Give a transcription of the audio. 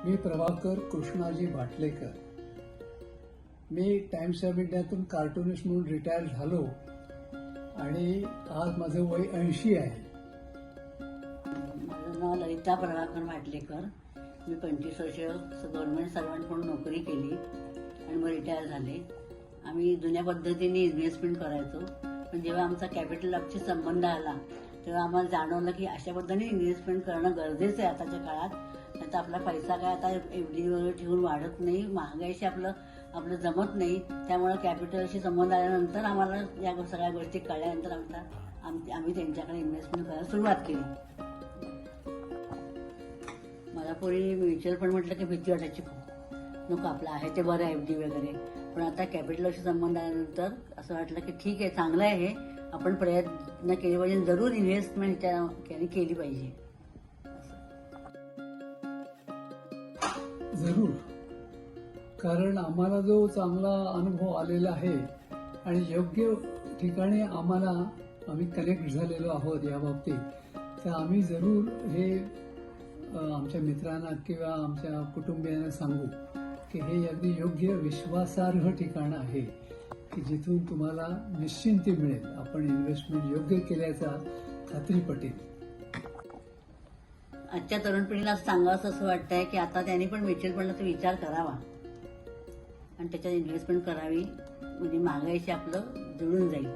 मी प्रभाकर कृष्णाजी भाटलेकर. मी Times of इंडियातून cartoonist म्हणून रिटायर झालो आणि आज माझं वय 80 आहे. माझं नाव ललिता प्रभाकर भाटलेकर. मी 25 वर्ष गव्हर्नमेंट सर्वंट म्हणून नोकरी केली आणि मग रिटायर झाले. आम्ही जुन्या पद्धतीने इन्व्हेस्टमेंट करायचो, पण जेव्हा आमचा कॅपिटल लॉकशी संबंध आला तेव्हा आम्हाला जाणवलं की अशा पद्धतीने इन्व्हेस्टमेंट करणं गरजेचं आहे आताच्या काळात. नाही तर आपला पैसा काय आता एफडी वगैरे ठेवून वाढत नाही, महागाईशी आपलं जमत नाही. त्यामुळे कॅपिटलशी संबंध आल्यानंतर आम्हाला या सगळ्या गोष्टी कळल्यानंतर आम्ही त्यांच्याकडे इन्व्हेस्टमेंट करायला सुरुवात केली. मला पूर्वी म्युच्युअल फंड म्हटलं की भीती वाटायची, नको आपलं आहे ते बरं आहे एफडी वगैरे. पण आता कॅपिटलशी संबंध आल्यानंतर असं वाटलं की ठीक आहे, चांगलं आहे हे, आपण प्रयत्न केले पाहिजे, जरूर इन्व्हेस्टमेंट त्याने केली पाहिजे. जरूर, कारण आम्हाला जो चांगला अनुभव आलेला आहे आणि योग्य ठिकाणी आम्ही कनेक्ट झालेलो आहोत या बाबतीत, तर आम्ही जरूर हे आमच्या मित्रांना किंवा आमच्या कुटुंबियांना सांगू की हे अगदी योग्य विश्वासार्ह ठिकाण आहे की जिथून तुम्हाला निश्चिंती मिळेल. आपण इन्व्हेस्टमेंट योग्य केल्याचा खात्री पटेल. आजच्या तरुण पिढीला सांगावं असं वाटतंय की आता त्यांनी पण म्युच्युअल फंडचा विचार करावा आणि त्याच्यात इन्व्हेस्टमेंट करावी, म्हणजे महागाईशी आपलं जुळून जाईल.